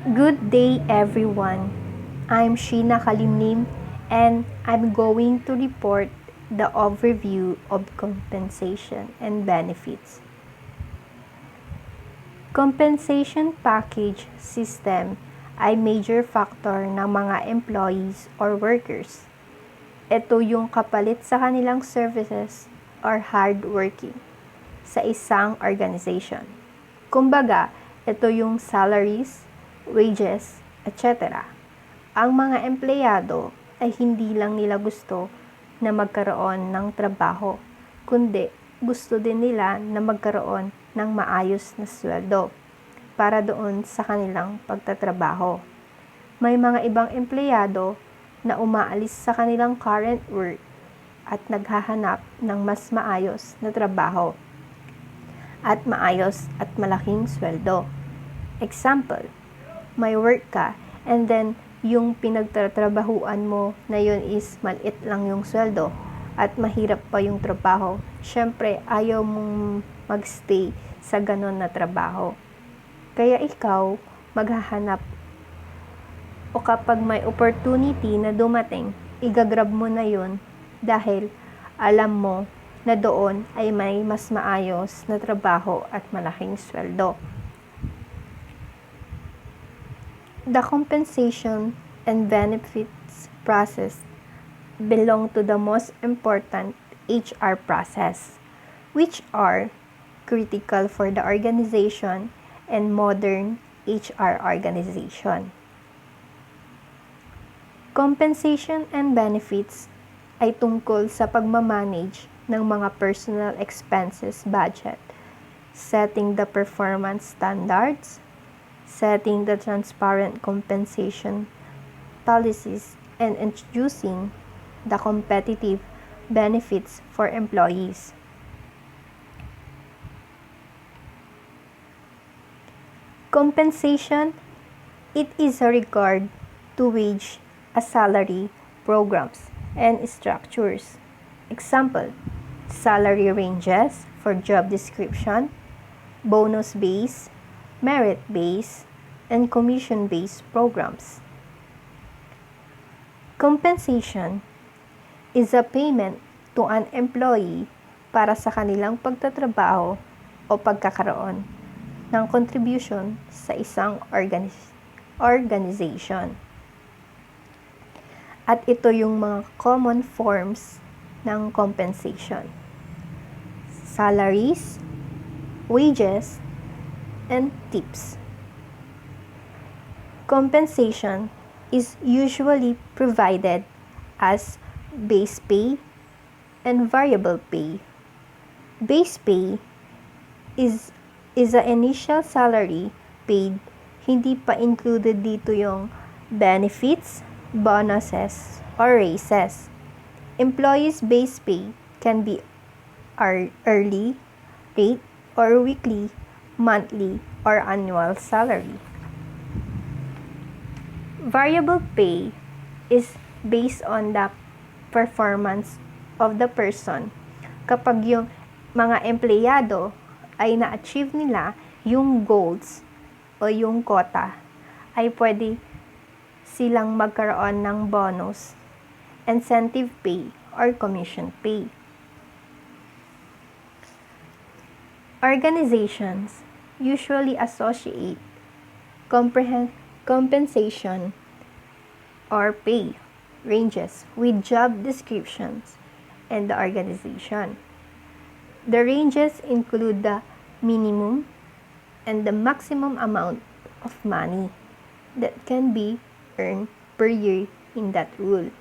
Good day, everyone. I'm Sheena Kalimlim, and I'm going to report the overview of compensation and benefits. Compensation package system ay major factor ng mga employees or workers. Ito yung kapalit sa kanilang services or hard working sa isang organization. Kumbaga, ito yung salaries, wages, etc. Ang mga empleyado ay hindi lang nila gusto na magkaroon ng trabaho, kundi gusto din nila na magkaroon ng maayos na sweldo para doon sa kanilang pagtatrabaho. May mga ibang empleyado na umaalis sa kanilang current work at naghahanap ng mas maayos na trabaho at maayos at malaking sweldo. Example, may work ka and then yung pinagtatrabahuan mo na yun is maliit lang yung sweldo at mahirap pa yung trabaho. Syempre, ayaw mong magstay sa ganon na trabaho. Kaya ikaw, maghahanap o kapag may opportunity na dumating, igagrab mo na yun dahil alam mo na doon ay may mas maayos na trabaho at malaking sweldo. The compensation and benefits process belong to the most important HR process, which are critical for the organization and modern HR organization. Compensation and benefits ay tungkol sa pagmamanage ng mga personal expenses budget, setting the performance standards, setting the transparent compensation policies, and introducing the competitive benefits for employees. Compensation, it is a regard to wage, a salary, programs, and structures. Example, salary ranges for job description, bonus-based, merit-based, and commission-based programs. Compensation is a payment to an employee para sa kanilang pagtatrabaho o pagkakaroon ng contribution sa isang organization. At ito yung mga common forms ng compensation: salaries, wages, and tips. Compensation is usually provided as base pay and variable pay. Base pay is the initial salary paid, hindi pa included dito yung benefits, bonuses, or raises. Employees' base pay can be early, rate, or weekly, monthly, or annual salary. Variable pay is based on the performance of the person. Kapag yung mga empleyado ay na-achieve nila yung goals o yung quota, ay pwede silang magkaroon ng bonus, incentive pay, or commission pay. Organizations usually associate compensation or pay ranges with job descriptions and the organization. The ranges include the minimum and the maximum amount of money that can be earned per year in that rule.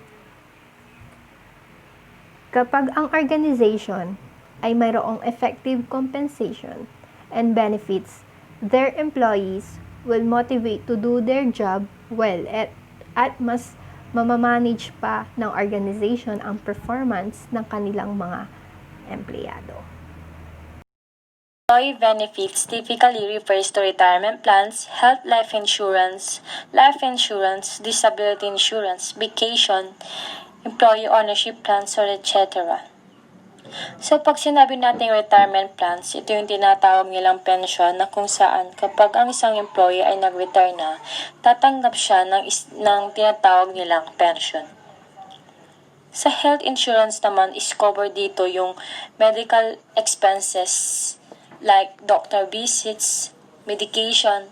Kapag ang organization ay mayroong effective compensation and benefits, their employees will motivate to do their job well at mas mamamanage pa ng organization ang performance ng kanilang mga empleyado. Employee benefits typically refers to retirement plans, health life insurance, disability insurance, vacation, employee ownership plans, or etc. So, pag sinabi nating retirement plans, ito yung tinatawag nilang pensyon na kung saan kapag ang isang employee ay nag-retire na, tatanggap siya ng tinatawag nilang pension. Sa health insurance naman is cover dito yung medical expenses like doctor visits, medication,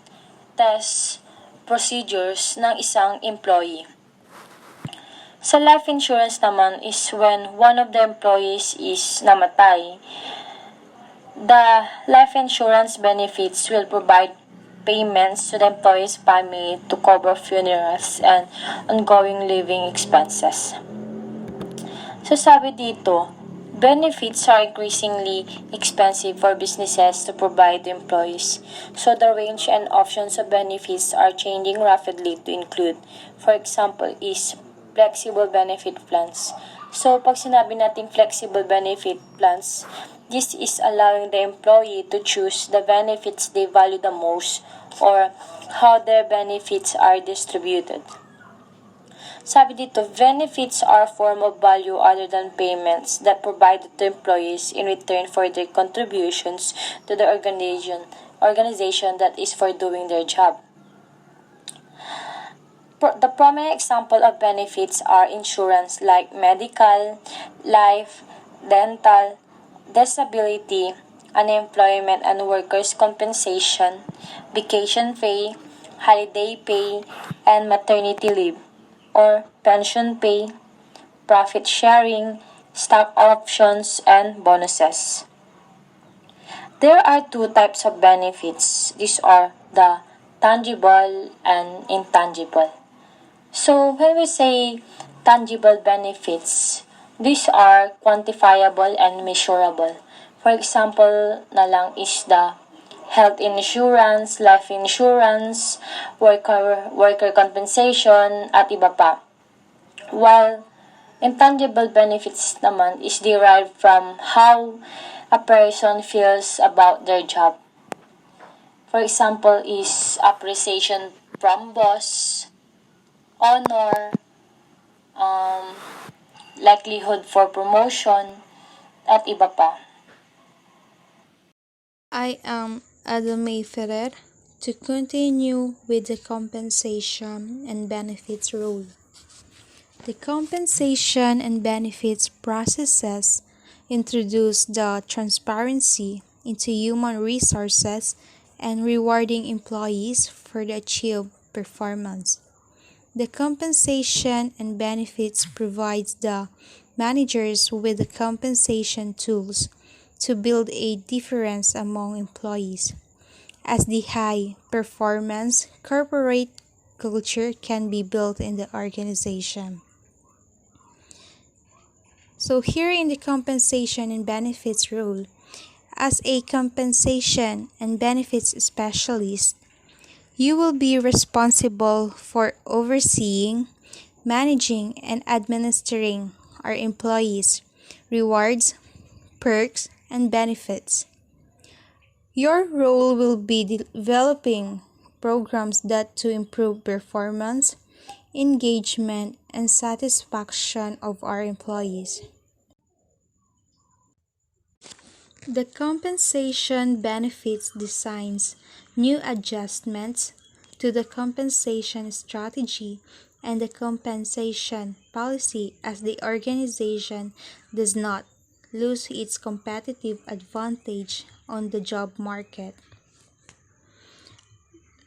tests, procedures ng isang employee. Sa life insurance naman is when one of the employees is namatay, the life insurance benefits will provide payments to the employee's family to cover funerals and ongoing living expenses. So sabi dito, benefits are increasingly expensive for businesses to provide to employees. So the range and options of benefits are changing rapidly to include, for example, is flexible benefit plans. So pag sinabi nating flexible benefit plans, this is allowing the employee to choose the benefits they value the most or how their benefits are distributed. Sabi dito, benefits are a form of value other than payments that provided to employees in return for their contributions to the organization that is for doing their job. The prominent example of benefits are insurance like medical, life, dental, disability, unemployment and workers' compensation, vacation pay, holiday pay, and maternity leave, or pension pay, profit sharing, stock options, and bonuses. There are two types of benefits. These are the tangible and intangible. So when we say tangible benefits, these are quantifiable and measurable. For example, na lang is the health insurance, life insurance, worker compensation, at iba pa. While intangible benefits naman is derived from how a person feels about their job. For example, is appreciation from boss, honor, likelihood for promotion, at iba pa. I am Adame Ferrer to continue with the compensation and benefits rule. The compensation and benefits processes introduce the transparency into human resources and rewarding employees for the achieved performance. The compensation and benefits provides the managers with the compensation tools to build a difference among employees, as the high performance corporate culture can be built in the organization. So here in the compensation and benefits rule, as a compensation and benefits specialist, you will be responsible for overseeing, managing, and administering our employees' rewards, perks, and benefits. Your role will be developing programs that to improve performance, engagement, and satisfaction of our employees. The compensation benefits designs new adjustments to the compensation strategy and the compensation policy as the organization does not lose its competitive advantage on the job market.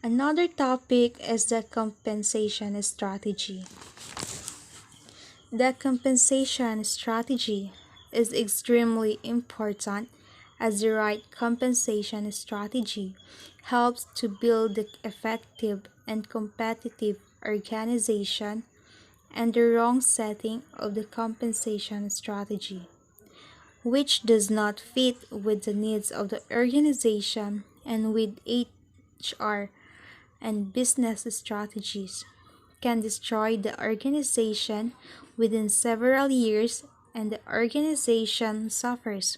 Another topic is the compensation strategy. The compensation strategy is extremely important as the right compensation strategy helps to build the effective and competitive organization, and the wrong setting of the compensation strategy, which does not fit with the needs of the organization and with HR and business strategies, can destroy the organization within several years, and the organization suffers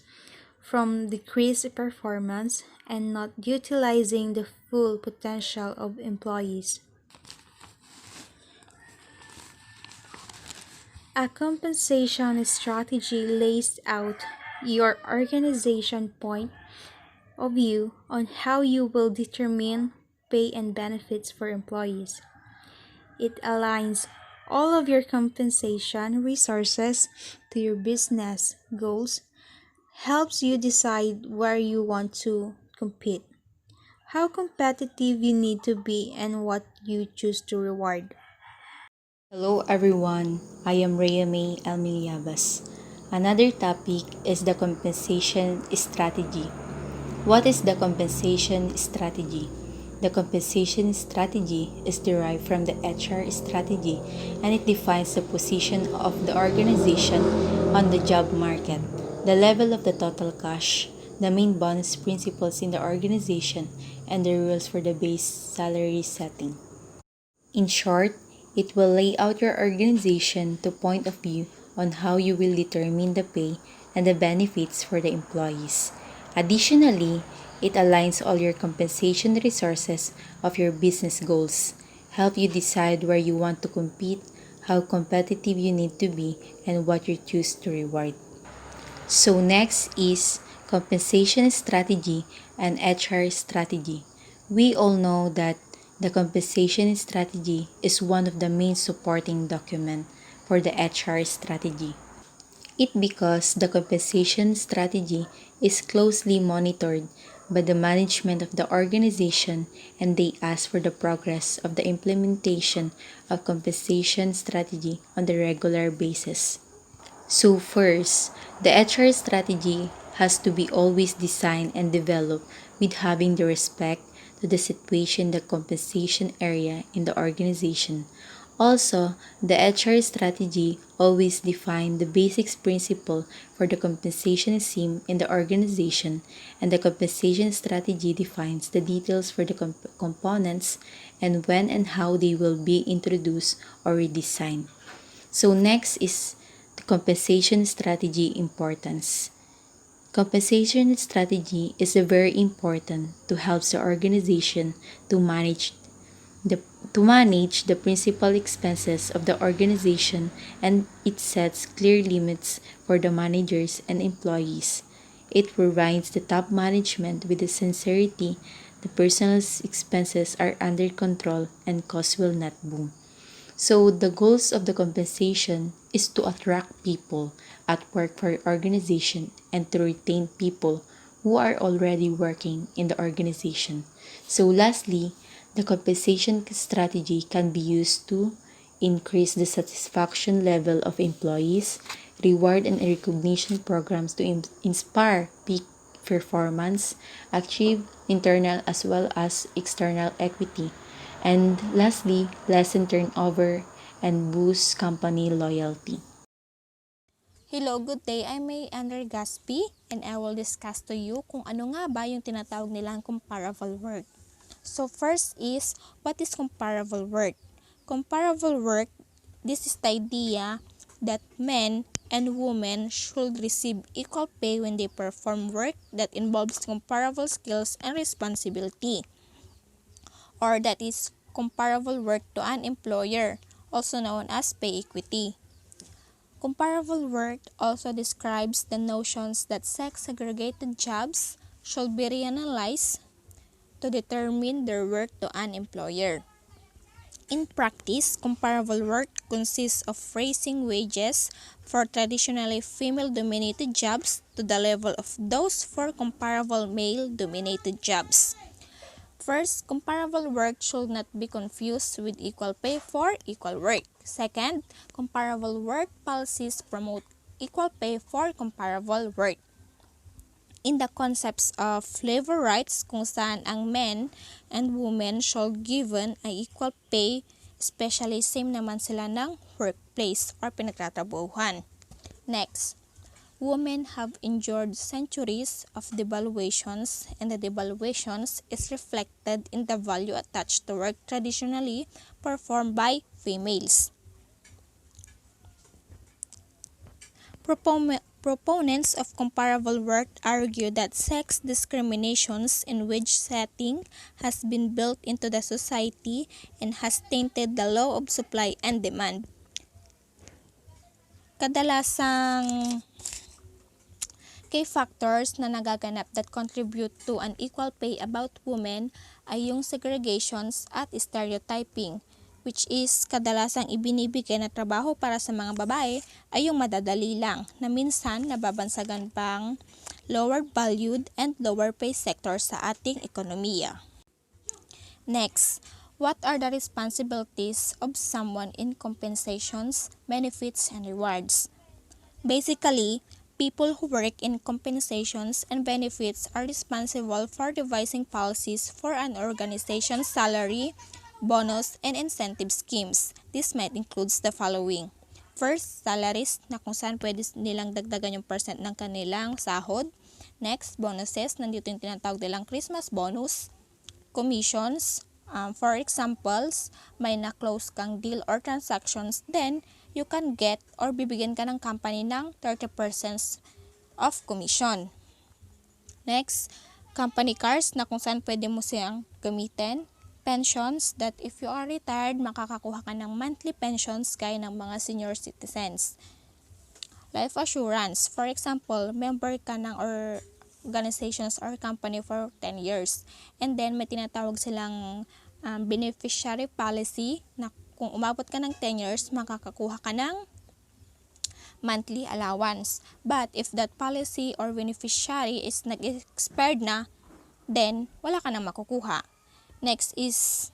from decreased performance and not utilizing the full potential of employees. A compensation strategy lays out your organization point of view on how you will determine pay and benefits for employees. It aligns all of your compensation resources to your business goals, helps you decide where you want to compete, how competitive you need to be, and what you choose to reward. Hello everyone, I am Rhea May Almiliabas. Another topic is the compensation strategy. What is the compensation strategy? The compensation strategy is derived from the HR strategy and it defines the position of the organization on the job market, the level of the total cash, the main bonus principles in the organization, and the rules for the base salary setting. In short, it will lay out your organization to point of view on how you will determine the pay and the benefits for the employees. Additionally, it aligns all your compensation resources of your business goals, help you decide where you want to compete, how competitive you need to be, and what you choose to reward. So next is compensation strategy and HR strategy. We all know that the compensation strategy is one of the main supporting document for the HR strategy. It because the compensation strategy is closely monitored by the management of the organization and they ask for the progress of the implementation of compensation strategy on the regular basis. So first, the HR strategy has to be always designed and developed with having the respect to the situation, the compensation area in the organization. Also, the HR strategy always define the basics principle for the compensation scheme in the organization and the compensation strategy defines the details for the components and when and how they will be introduced or redesigned. So next is the compensation strategy importance. Compensation strategy is very important to help the organization to manage the principal expenses of the organization and it sets clear limits for the managers and employees. It provides the top management with the sincerity the personal expenses are under control and costs will not boom. So the goals of the compensation is to attract people at work for your organization and to retain people who are already working in the organization. So lastly, the compensation strategy can be used to increase the satisfaction level of employees, reward and recognition programs to inspire peak performance, achieve internal as well as external equity, and lastly, lessen turnover and boost company loyalty. Hello, good day. I'm May Andre Gaspi and I will discuss to you kung ano nga ba yung tinatawag nilang comparable work. So first is, what is comparable work? Comparable work, this is the idea that men and women should receive equal pay when they perform work that involves comparable skills and responsibility, or that is comparable work to an employer, also known as pay equity. Comparable work also describes the notions that sex-segregated jobs should be reanalyzed to determine their worth to an employer. In practice, comparable work consists of raising wages for traditionally female-dominated jobs to the level of those for comparable male-dominated jobs. First, comparable work should not be confused with equal pay for equal work. Second, comparable work policies promote equal pay for comparable work. In the concepts of labor rights, kung saan ang men and women should given ay equal pay, especially same naman sila ng workplace or pinagtatrabahuhan. Next, women have endured centuries of devaluations and the devaluations is reflected in the value attached to work traditionally performed by females. Proponents of comparable work argue that sex discriminations in wage setting has been built into the society and has tainted the law of supply and demand. Kadalasang Key factors na nagaganap that contribute to unequal pay about women ay yung segregations at stereotyping, which is kadalasang ibinibigay na trabaho para sa mga babae ay yung madadali lang na minsan nababansagan pang lower valued and lower pay sectors sa ating ekonomiya. Next, what are the responsibilities of someone in compensations, benefits, and rewards? Basically, people who work in compensations and benefits are responsible for devising policies for an organization's salary, bonus, and incentive schemes. This might include the following. First, salaries na kung saan pwede nilang dagdagan yung percent ng kanilang sahod. Next, bonuses, nandito yung tinatawag nilang Christmas bonus. Commissions, for examples, may na-close kang deal or transactions, then you can get or bibigyan ka ng company ng 30% of commission. Next, company cars na kung saan pwede mo siyang gamitin. Pensions, that if you are retired, makakakuha ka ng monthly pensions gaya ng mga senior citizens. Life assurance, for example, member ka ng organizations or company for 10 years. And then may tinatawag silang beneficiary policy na kung umabot ka ng 10 years, makakakuha ka ng monthly allowance. But if that policy or beneficiary is nag-expired na, then wala ka nang makukuha. Next is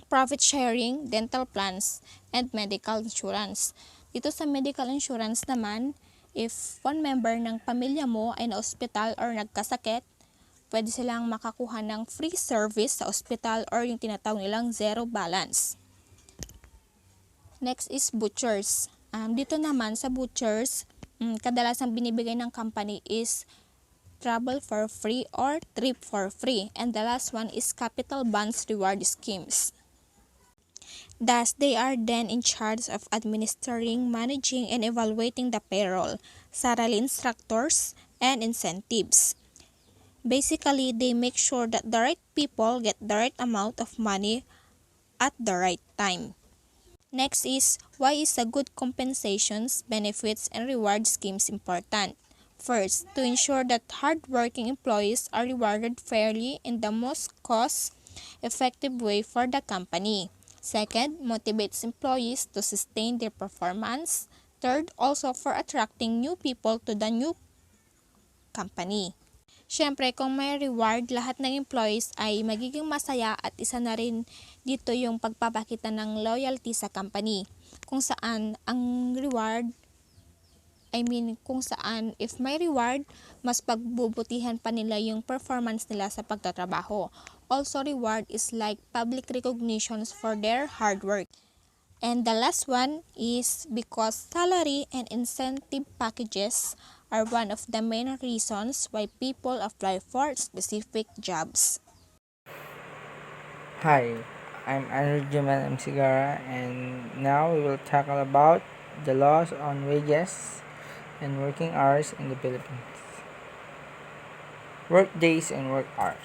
profit sharing, dental plans, and medical insurance. Dito sa medical insurance naman, if one member ng pamilya mo ay na-hospital or nagkasakit, pwede silang makakuha ng free service sa hospital or yung tinatawag nilang zero balance. Next is butchers. Dito naman sa butchers, kadalasang binibigay ng company is travel for free or trip for free. And the last one is capital bonds reward schemes. Thus, they are then in charge of administering, managing, and evaluating the payroll, salary instructors, and incentives. Basically, they make sure that the right people get the right amount of money at the right time. Next is, why is a good compensations, benefits, and reward schemes important? First, to ensure that hardworking employees are rewarded fairly in the most cost-effective way for the company. Second, motivates employees to sustain their performance. Third, also for attracting new people to the new company. Siyempre, kung may reward, lahat ng employees ay magiging masaya at isa na rin dito yung pagpapakita ng loyalty sa company. Kung saan ang reward, kung saan if may reward, mas pagbubutihan pa nila yung performance nila sa pagtatrabaho. Also, reward is like public recognitions for their hard work. And the last one is because salary and incentive packages are one of the main reasons why people apply for specific jobs. Hi, I'm Aniruddin M. Sigara, and now we will tackle about the laws on wages and working hours in the Philippines. Work days and work hours.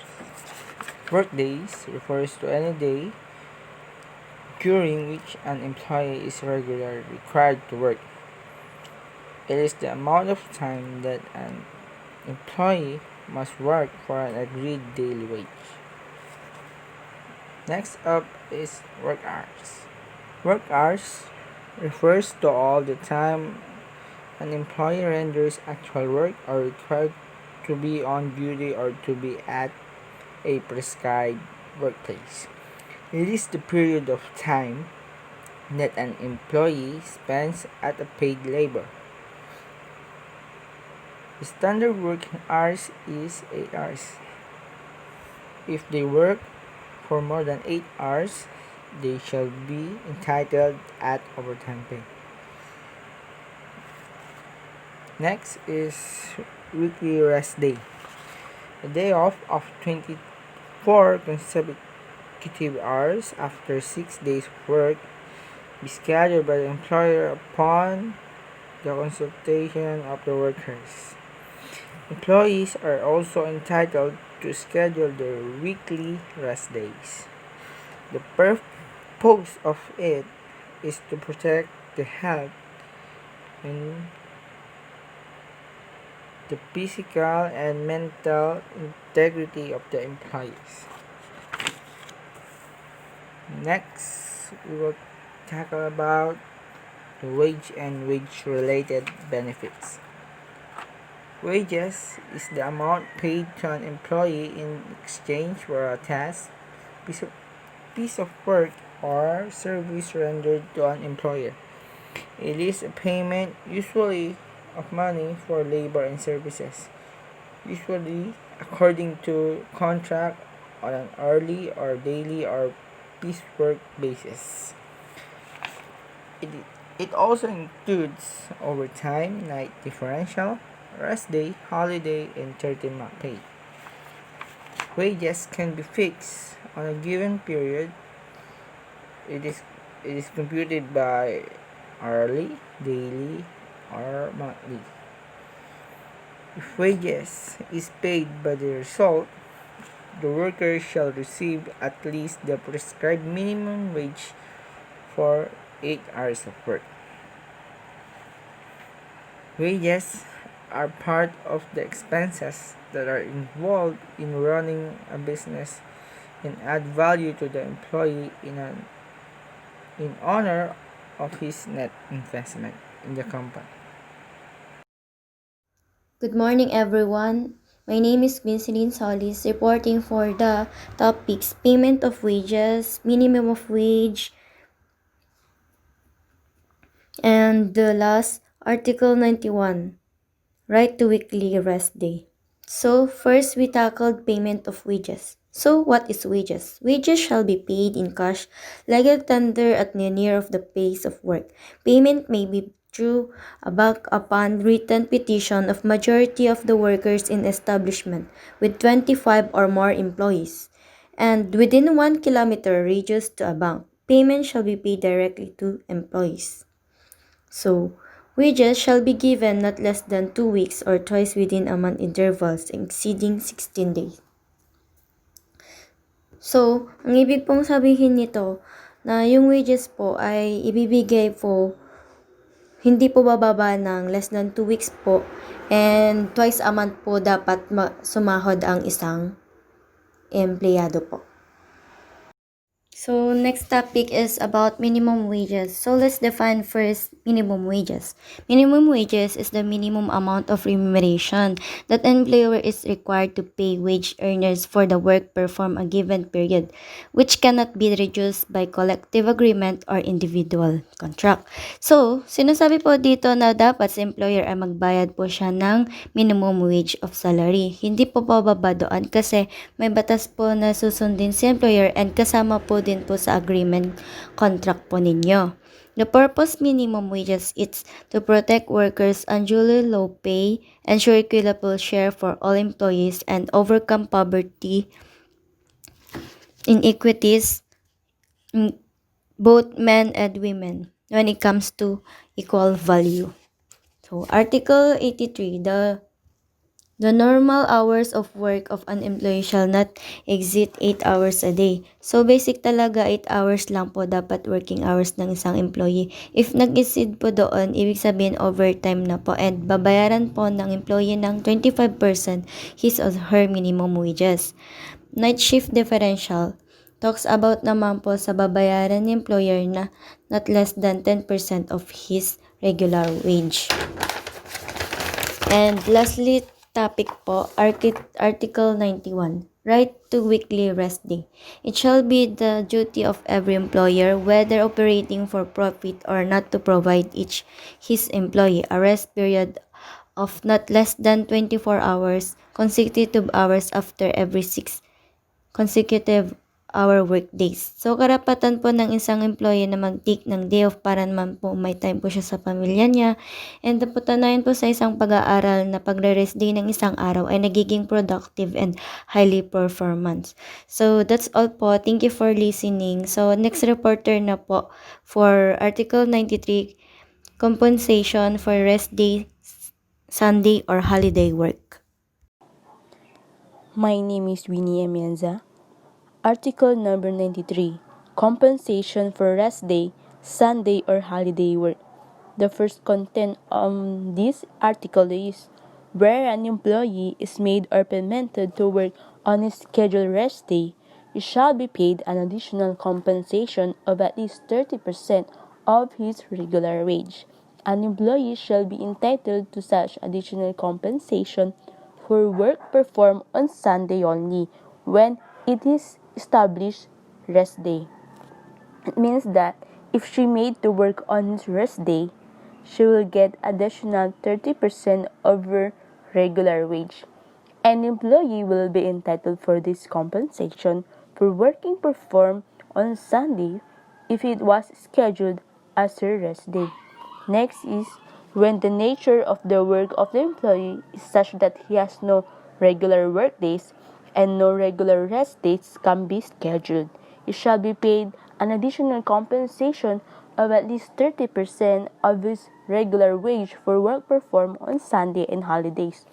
Work days refers to any day during which an employee is regularly required to work. It is the amount of time that an employee must work for an agreed daily wage. Next up is work hours. Work hours refers to all the time an employee renders actual work or required to be on duty or to be at a prescribed workplace. It is the period of time that an employee spends at a paid labor. The standard working hours is 8 hours. If they work for more than 8 hours, they shall be entitled at overtime pay. Next is weekly rest day. A day off of 24 consecutive hours after 6 days of work be scheduled by the employer upon the consultation of the workers. Employees are also entitled to schedule their weekly rest days. The purpose of it is to protect the health and the physical and mental integrity of the employees. Next, we will tackle about the wage and wage-related benefits. Wages is the amount paid to an employee in exchange for a task, piece of work, or service rendered to an employer. It is a payment usually of money for labor and services, usually according to contract on an hourly or daily or piecework basis. It, it also includes overtime, night differential, rest day, holiday, and 13-month pay. Wages can be fixed on a given period. It is computed by hourly, daily, or monthly. If wages is paid by the result, the worker shall receive at least the prescribed minimum wage for 8 hours of work. Wages are part of the expenses that are involved in running a business and add value to the employee in honor of his net investment in the company. Good morning, everyone. My name is Quinceline Solis, reporting for the topics payment of wages, minimum of wage, and the last, Article 91, right to weekly rest day. So, first we tackled payment of wages. So, what is wages? Wages shall be paid in cash, legal tender at the near of the place of work. Payment may be through a bank upon written petition of majority of the workers in establishment with 25 or more employees, and within 1 kilometer radius to a bank. Payment shall be paid directly to employees. So, wages shall be given not less than 2 weeks or twice within a month intervals exceeding 16 days. So, ang ibig pong sabihin nito na yung wages po ay ibibigay po hindi po bababa ng less than 2 weeks po, and twice a month po dapat sumahod ang isang empleyado po. So, next topic is about minimum wages. So, let's define first minimum wages. Minimum wages is the minimum amount of remuneration that an employer is required to pay wage earners for the work performed a given period, which cannot be reduced by collective agreement or individual contract. So, sinasabi po dito na dapat sa employer ay magbayad po siya ng minimum wage of salary. Hindi po bababa doon kasi may batas po na susundin si employer and kasama po din po sa agreement contract po ninyo. The purpose minimum wages is to protect workers unduly low pay, ensure equitable share for all employees, and overcome poverty inequities in both men and women when it comes to equal value. So, Article 83, the normal hours of work of an employee shall not exceed 8 hours a day. So, basic talaga 8 hours lang po dapat working hours ng isang employee. If nag-exceed po doon, ibig sabihin overtime na po, and babayaran po ng employee ng 25% his or her minimum wages. Night shift differential talks about naman po sa babayaran ng employer na not less than 10% of his regular wage. And lastly, topic po, Article 91, right to weekly rest day. It shall be the duty of every employer, whether operating for profit or not, to provide his employee a rest period of not less than 24 hours, consecutive hours after every 6 consecutive hour work days. So, karapatan po ng isang employee na mag-take ng day off para naman po may time po siya sa pamilya niya. And naputanayan po sa isang pag-aaral na pagre-rest day ng isang araw ay nagiging productive and highly performance. So, that's all po. Thank you for listening. So, next reporter na po for Article 93, compensation for rest day, Sunday, or holiday work. My name is Winnie Emienza. Article number 93, compensation for rest day, Sunday, or holiday work. The first content on this article is where an employee is made or permitted to work on a scheduled rest day, he shall be paid an additional compensation of at least 30% of his regular wage. An employee shall be entitled to such additional compensation for work performed on Sunday only when it is established rest day. It means that if she made to work on his rest day, she will get additional 30% of her regular wage. An employee will be entitled for this compensation for working performed on Sunday if it was scheduled as her rest day. Next is when the nature of the work of the employee is such that he has no regular work days and no regular rest days can be scheduled. He shall be paid an additional compensation of at least 30% of his regular wage for work performed on Sunday and holidays.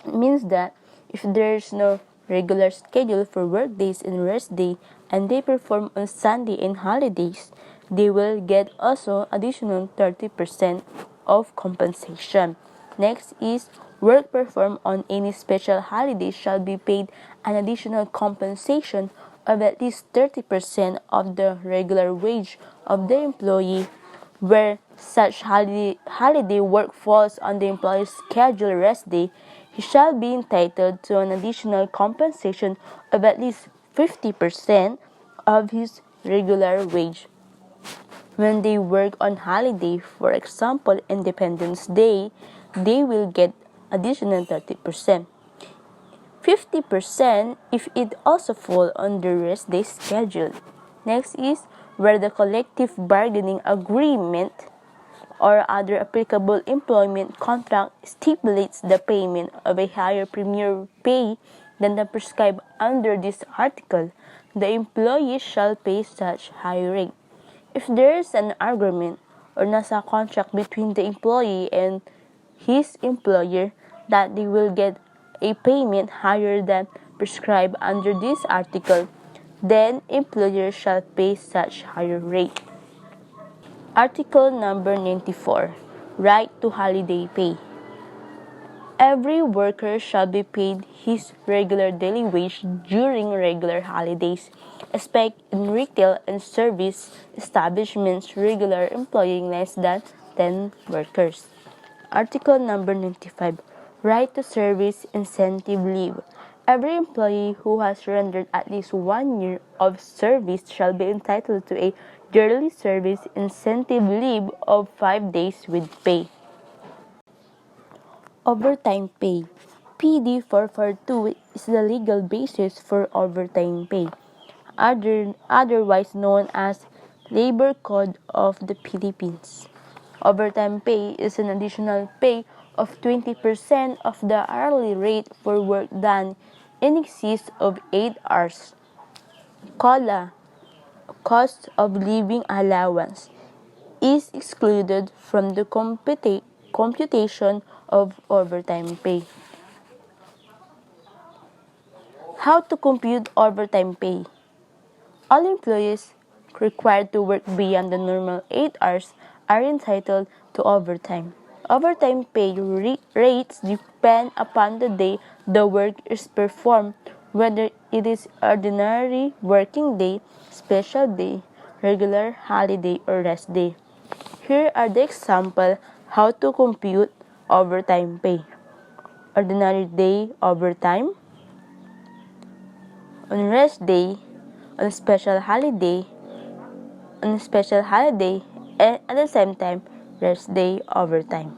It means that if there is no regular schedule for work days and rest day and they perform on Sunday and holidays, they will get also additional 30% of compensation. Next is work performed on any special holiday shall be paid an additional compensation of at least 30% of the regular wage of the employee where such holiday work falls on the employee's scheduled rest day. He shall be entitled to an additional compensation of at least 50% of his regular wage. When they work on holiday, for example, Independence Day, they will get additional 30%. 50% if it also fall on the rest day schedule. Next is where the collective bargaining agreement or other applicable employment contract stipulates the payment of a higher premier pay than the prescribed under this article, the employee shall pay such high rate. If there is an agreement or nasa contract between the employee and his employer that they will get a payment higher than prescribed under this article, then employer shall pay such higher rate. Article number 94. Right to holiday pay. Every worker shall be paid his regular daily wage during regular holidays, except in retail and service establishments regular employing less than 10 workers. Article number 95. Right to service incentive leave. Every employee who has rendered at least 1 year of service shall be entitled to a yearly service incentive leave of 5 days with pay. Overtime pay. PD 442 is the legal basis for overtime pay, otherwise known as Labor Code of the Philippines. Overtime pay is an additional pay of 20% of the hourly rate for work done in excess of 8 hours. COLA, cost of living allowance, is excluded from the computation of overtime pay. How to compute overtime pay? All employees required to work beyond the normal 8 hours are entitled to overtime. Overtime pay rates depend upon the day the work is performed, whether it is ordinary working day, special day, regular holiday, or rest day. Here are the examples how to compute overtime pay. Ordinary day overtime, on rest day, on special holiday, and at the same time, rest day overtime.